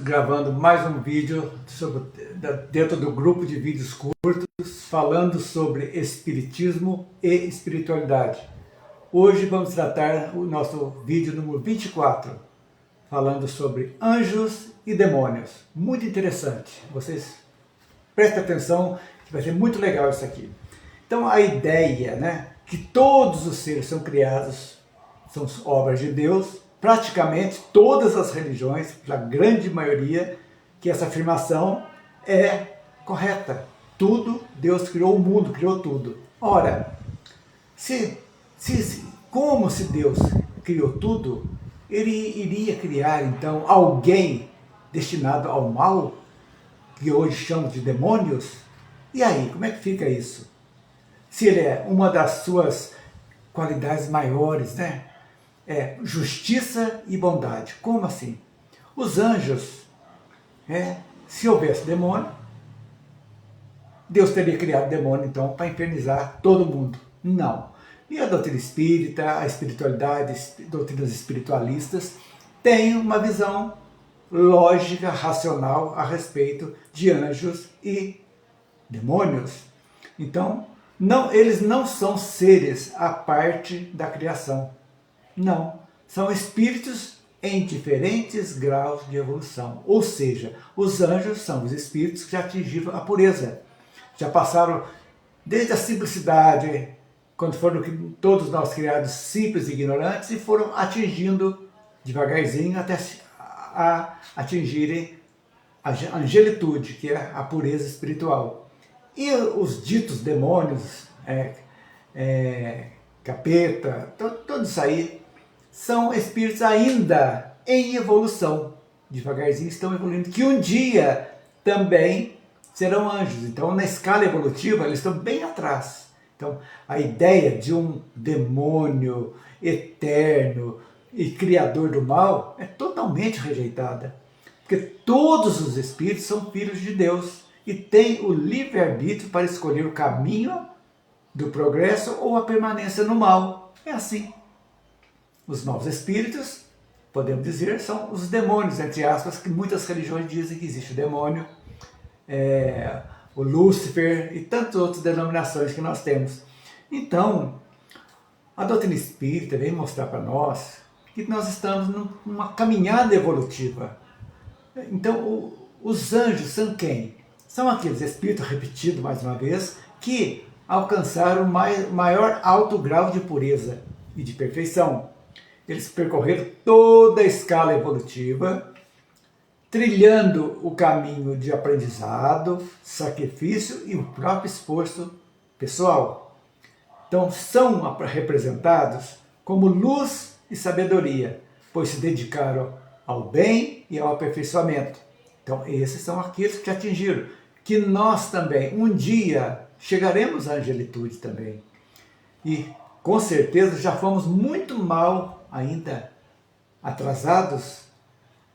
gravando mais um vídeo dentro do grupo de vídeos curtos falando sobre espiritismo e espiritualidade. Hoje vamos tratar o nosso vídeo número 24, falando sobre anjos e demônios. Muito interessante, vocês prestem atenção que vai ser muito legal isso aqui. Então a ideia, que todos os seres são criados, são obras de Deus. Praticamente todas as religiões, pela grande maioria, que essa afirmação é correta. Tudo, Deus criou o mundo, criou tudo. Ora, como se Deus criou tudo, ele iria criar então alguém destinado ao mal, que hoje chamamos de demônios? E aí, como é que fica isso? Se ele é uma das suas qualidades maiores, é justiça e bondade. Como assim? Os anjos, se houvesse demônio, Deus teria criado demônio então para infernizar todo mundo. Não. E a doutrina espírita, a espiritualidade, doutrinas espiritualistas, têm uma visão lógica, racional a respeito de anjos e demônios. Então, eles não são seres à parte da criação. Não, são espíritos em diferentes graus de evolução. Ou seja, os anjos são os espíritos que já atingiram a pureza. Já passaram desde a simplicidade, quando foram todos nós criados simples e ignorantes, e foram atingindo devagarzinho até atingirem a angelitude, que é a pureza espiritual. E os ditos demônios, capeta, tudo isso aí, são espíritos ainda em evolução, devagarzinho estão evoluindo, que um dia também serão anjos. Então, na escala evolutiva, eles estão bem atrás. Então, a ideia de um demônio eterno e criador do mal é totalmente rejeitada, porque todos os espíritos são filhos de Deus e têm o livre-arbítrio para escolher o caminho do progresso ou a permanência no mal. É assim. Os maus espíritos, podemos dizer, são os demônios, entre aspas, que muitas religiões dizem que existe o demônio, o Lúcifer e tantas outras denominações que nós temos. Então, a doutrina espírita vem mostrar para nós que nós estamos numa caminhada evolutiva. Então, os anjos são quem? São aqueles espíritos, repetido mais uma vez, que alcançaram o maior alto grau de pureza e de perfeição. Eles percorreram toda a escala evolutiva, trilhando o caminho de aprendizado, sacrifício e o próprio esforço pessoal. Então são representados como luz e sabedoria, pois se dedicaram ao bem e ao aperfeiçoamento. Então esses são aqueles que atingiram, que nós também um dia chegaremos à angelitude também. E com certeza já fomos muito mal ainda atrasados,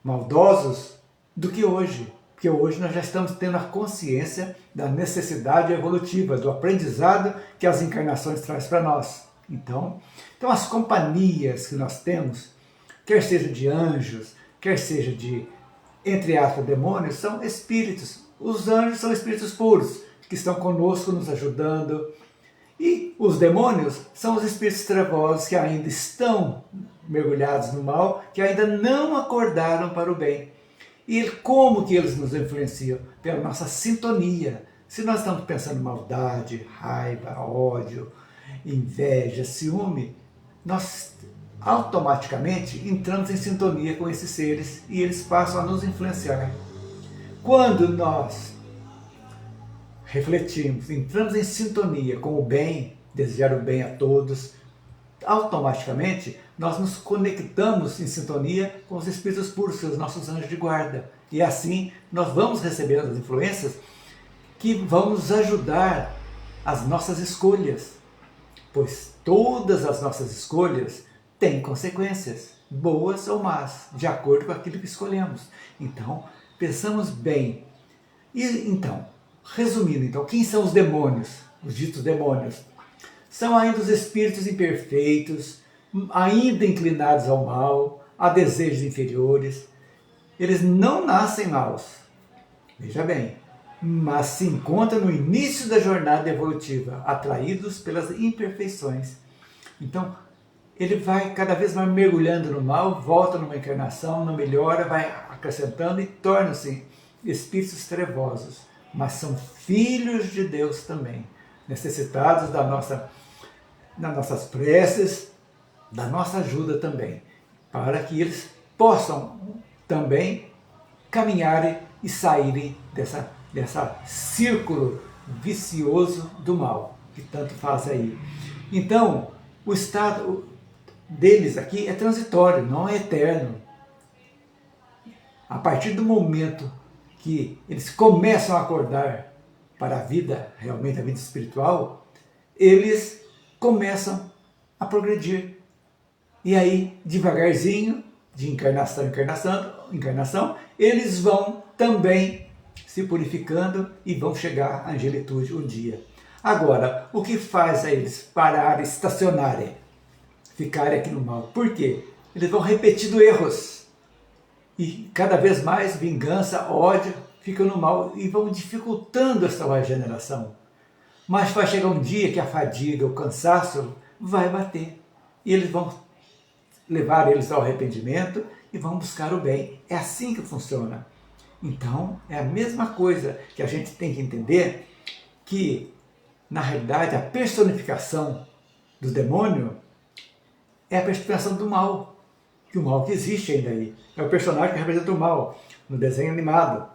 maldosos, do que hoje. Porque hoje nós já estamos tendo a consciência da necessidade evolutiva, do aprendizado que as encarnações trazem para nós. Então as companhias que nós temos, quer seja de anjos, quer seja de, entre aspas, demônios, são espíritos. Os anjos são espíritos puros, que estão conosco, nos ajudando. E os demônios são os espíritos trevosos que ainda estão mergulhados no mal, que ainda não acordaram para o bem. E como que eles nos influenciam? Pela nossa sintonia. Se nós estamos pensando em maldade, raiva, ódio, inveja, ciúme, nós automaticamente entramos em sintonia com esses seres e eles passam a nos influenciar. Quando nós refletimos, entramos em sintonia com o bem, desejar o bem a todos, automaticamente nós nos conectamos em sintonia com os espíritos puros, os nossos anjos de guarda. E assim nós vamos recebendo as influências que vão nos ajudar as nossas escolhas, pois todas as nossas escolhas têm consequências, boas ou más, de acordo com aquilo que escolhemos. Então, pensamos bem. E então, resumindo, quem são os demônios? Os ditos demônios são ainda os espíritos imperfeitos, ainda inclinados ao mal, a desejos inferiores, eles não nascem maus, veja bem, mas se encontram no início da jornada evolutiva, atraídos pelas imperfeições. Então, ele vai cada vez mais mergulhando no mal, volta numa encarnação, não melhora, vai acrescentando e tornam-se espíritos trevosos. Mas são filhos de Deus também, necessitados das nossas preces, da nossa ajuda também, para que eles possam também caminharem e saírem dessa círculo vicioso do mal, que tanto faz aí. Então, o estado deles aqui é transitório, não é eterno. A partir do momento que eles começam a acordar para a vida, realmente a vida espiritual, eles começam a progredir. E aí, devagarzinho, de encarnação em encarnação, eles vão também se purificando e vão chegar à angelitude um dia. Agora, o que faz a eles pararem, estacionarem, ficarem aqui no mal? Por quê? Eles vão repetindo erros. E cada vez mais vingança, ódio, ficam no mal e vão dificultando essa regeneração. Mas vai chegar um dia que a fadiga, o cansaço vai bater. E eles vão levar eles ao arrependimento e vão buscar o bem. É assim que funciona. Então, é a mesma coisa que a gente tem que entender, que, na realidade, a personificação do demônio é a personificação do mal. Que o mal que existe ainda aí. É o personagem que representa o mal no desenho animado.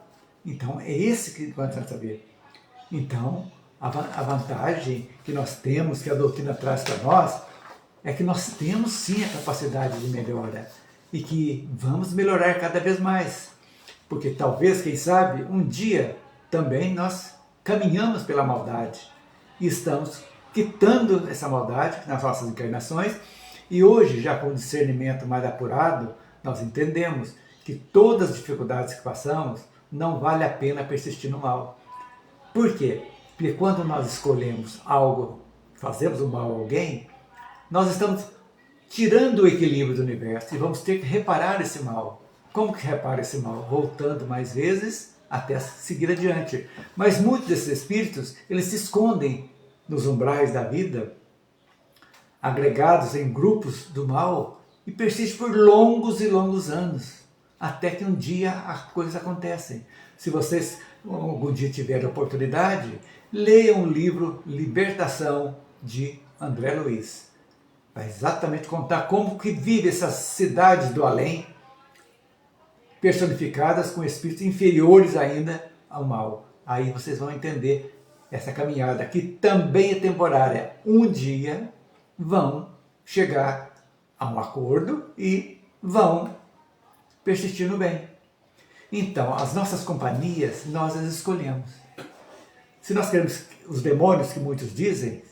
Então, é esse que nós temos que saber. Então, a vantagem que nós temos, que a doutrina traz para nós, é que nós temos sim a capacidade de melhora e que vamos melhorar cada vez mais. Porque talvez, quem sabe, um dia também nós caminhamos pela maldade e estamos quitando essa maldade nas nossas encarnações. E hoje, já com o discernimento mais apurado, nós entendemos que todas as dificuldades que passamos não vale a pena persistir no mal. Por quê? Porque quando nós escolhemos algo, fazemos o mal a alguém, nós estamos tirando o equilíbrio do universo e vamos ter que reparar esse mal. Como que repara esse mal? Voltando mais vezes até seguir adiante. Mas muitos desses espíritos, eles se escondem nos umbrais da vida, agregados em grupos do mal, e persistem por longos e longos anos, até que um dia as coisas acontecem. Se vocês algum dia tiverem oportunidade, leiam o livro Libertação, de André Luiz. Vai exatamente contar como que vive essas cidades do além, personificadas com espíritos inferiores ainda ao mal. Aí vocês vão entender essa caminhada, que também é temporária. Um dia vão chegar a um acordo e vão persistir no bem. Então, as nossas companhias, nós as escolhemos. Se nós queremos os demônios, que muitos dizem,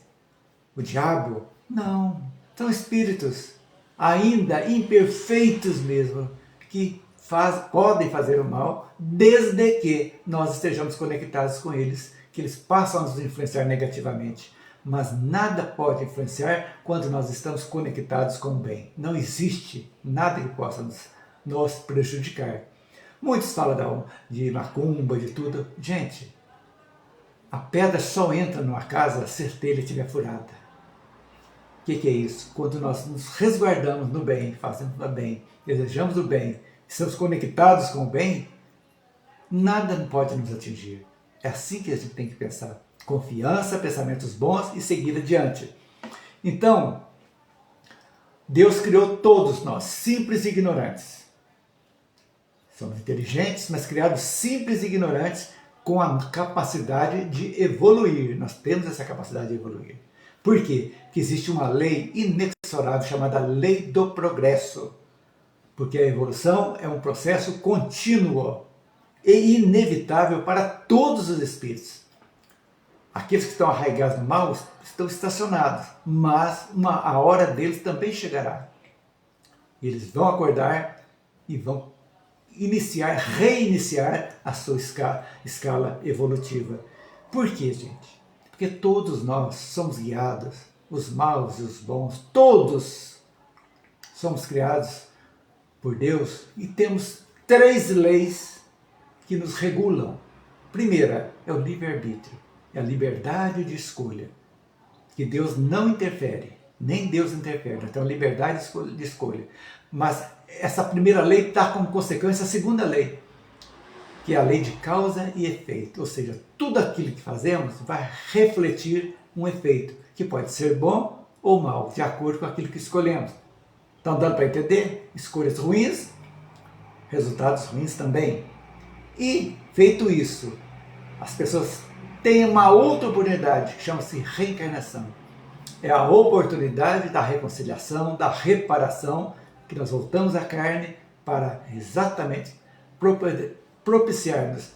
o diabo, não, são espíritos ainda imperfeitos mesmo, que podem fazer o mal, desde que nós estejamos conectados com eles, que eles passam a nos influenciar negativamente. Mas nada pode influenciar quando nós estamos conectados com o bem. Não existe nada que possa nos prejudicar. Muitos falam de macumba, de tudo. Gente, a pedra só entra numa casa se a telha estiver furada. O que é isso? Quando nós nos resguardamos no bem, fazemos o bem, desejamos o bem, estamos conectados com o bem, nada pode nos atingir. É assim que a gente tem que pensar. Confiança, pensamentos bons e seguir adiante. Então, Deus criou todos nós, simples e ignorantes. Somos inteligentes, mas criados simples e ignorantes, com a capacidade de evoluir. Nós temos essa capacidade de evoluir. Por quê? Porque existe uma lei inexorável chamada lei do progresso. Porque a evolução é um processo contínuo e inevitável para todos os espíritos. Aqueles que estão arraigados no mal estão estacionados, mas a hora deles também chegará. Eles vão acordar e vão reiniciar a sua escala evolutiva. Por quê, gente? Porque todos nós somos guiados, os maus e os bons, todos somos criados por Deus e temos 3 leis que nos regulam. Primeira é o livre-arbítrio, é a liberdade de escolha, que Deus não interfere, nem Deus interfere, então liberdade de escolha. Mas essa primeira lei está como consequência a segunda lei, que é a lei de causa e efeito, ou seja, tudo aquilo que fazemos vai refletir um efeito, que pode ser bom ou mal, de acordo com aquilo que escolhemos. Então, dando para entender, escolhas ruins, resultados ruins também. E, feito isso, as pessoas têm uma outra oportunidade, que chama-se reencarnação. É a oportunidade da reconciliação, da reparação, que nós voltamos à carne para exatamente propiciar-nos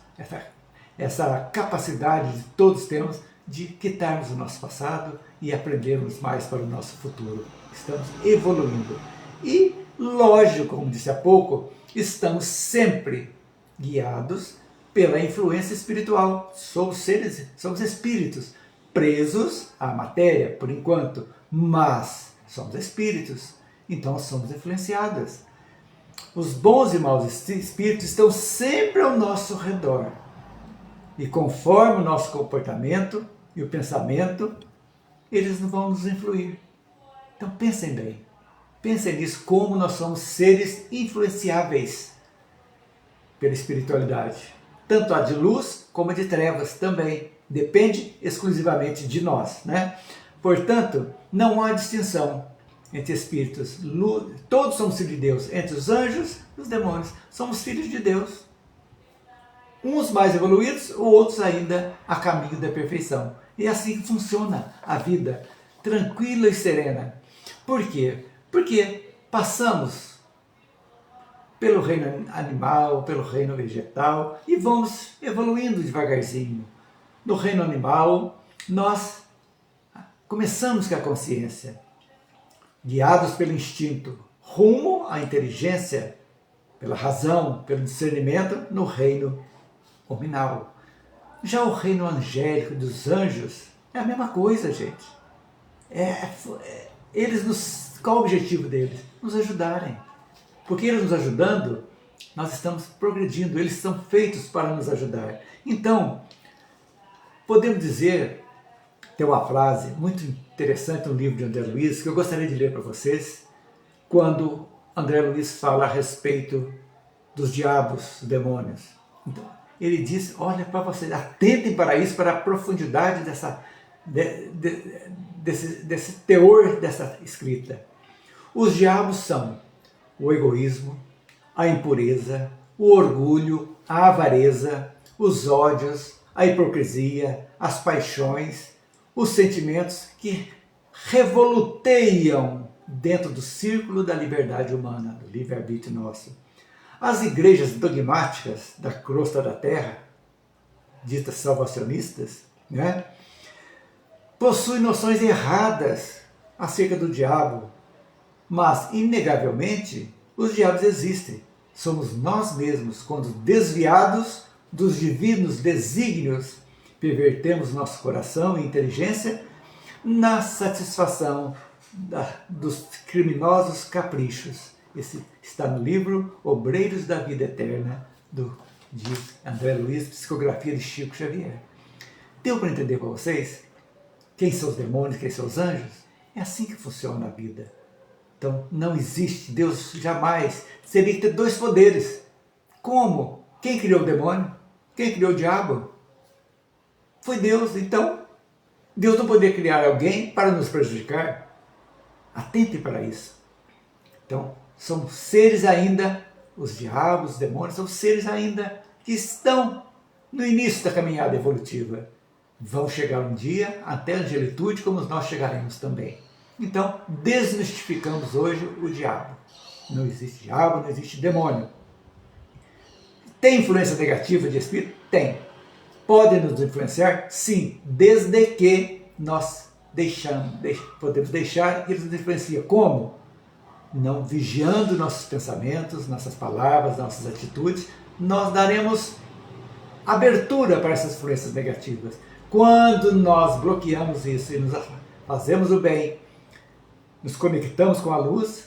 essa capacidade que todos temos de quitarmos o nosso passado e aprendermos mais para o nosso futuro. Estamos evoluindo. E, lógico, como disse há pouco, estamos sempre guiados pela influência espiritual. Somos seres, somos espíritos, presos à matéria, por enquanto, mas somos espíritos, então somos influenciados. Os bons e maus espíritos estão sempre ao nosso redor. E conforme o nosso comportamento e o pensamento, eles não vão nos influir. Então pensem bem. Pensem nisso, como nós somos seres influenciáveis pela espiritualidade. Tanto a de luz como a de trevas também. Depende exclusivamente de nós, né? Portanto, não há distinção entre espíritos. Todos somos filhos de Deus. Entre os anjos e os demônios. Somos filhos de Deus. Uns mais evoluídos, outros ainda a caminho da perfeição. E é assim que funciona a vida, tranquila e serena. Por quê? Porque passamos pelo reino animal, pelo reino vegetal e vamos evoluindo devagarzinho. No reino animal, nós começamos com a consciência, guiados pelo instinto, rumo à inteligência, pela razão, pelo discernimento, no reino nominal. Já o reino angélico dos anjos é a mesma coisa, gente. Qual o objetivo deles? Nos ajudarem. Porque eles nos ajudando, nós estamos progredindo, eles são feitos para nos ajudar. Então, podemos dizer, tem uma frase muito interessante no livro de André Luiz, que eu gostaria de ler para vocês, quando André Luiz fala a respeito dos diabos, dos demônios. Então, ele diz, olha para vocês, atentem para isso, para a profundidade desse teor dessa escrita. Os diabos são o egoísmo, a impureza, o orgulho, a avareza, os ódios, a hipocrisia, as paixões, os sentimentos que revoluteiam dentro do círculo da liberdade humana, do livre-arbítrio nosso. As igrejas dogmáticas da crosta da terra, ditas salvacionistas, né, possuem noções erradas acerca do diabo, mas, inegavelmente, os diabos existem. Somos nós mesmos, quando desviados dos divinos desígnios, pervertemos nosso coração e inteligência na satisfação dos criminosos caprichos. Esse está no livro Obreiros da Vida Eterna, de André Luiz, psicografia de Chico Xavier. Deu para entender para vocês quem são os demônios, quem são os anjos? É assim que funciona a vida. Então, não existe, Deus jamais teria que ter 2 poderes. Como? Quem criou o demônio? Quem criou o diabo? Foi Deus. Então, Deus não poderia criar alguém para nos prejudicar. Atente para isso. Então, são seres ainda, os diabos, os demônios, são seres ainda que estão no início da caminhada evolutiva. Vão chegar um dia até a angelitude, como nós chegaremos também. Então, desmistificamos hoje o diabo. Não existe diabo, não existe demônio. Tem influência negativa de espírito? Tem. Pode nos influenciar? Sim, desde que nós podemos deixar que eles nos influenciem. Como? Não vigiando nossos pensamentos, nossas palavras, nossas atitudes, nós daremos abertura para essas influências negativas. Quando nós bloqueamos isso e nos fazemos o bem, nos conectamos com a luz,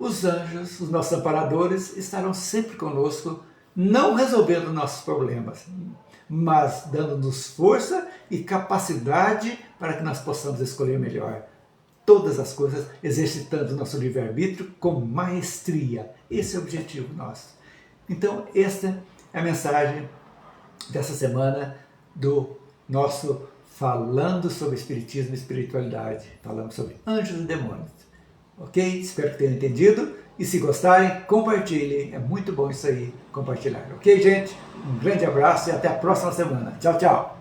os anjos, os nossos amparadores, estarão sempre conosco, não resolvendo nossos problemas, mas dando-nos força e capacidade para que nós possamos escolher melhor todas as coisas, exercitando nosso livre-arbítrio com maestria. Esse é o objetivo nosso. Então, esta é a mensagem dessa semana do nosso Falando sobre Espiritismo e Espiritualidade. Falamos sobre anjos e demônios. Ok? Espero que tenham entendido. E se gostarem, compartilhem. É muito bom isso aí, compartilhar. Ok, gente? Um grande abraço e até a próxima semana. Tchau, tchau!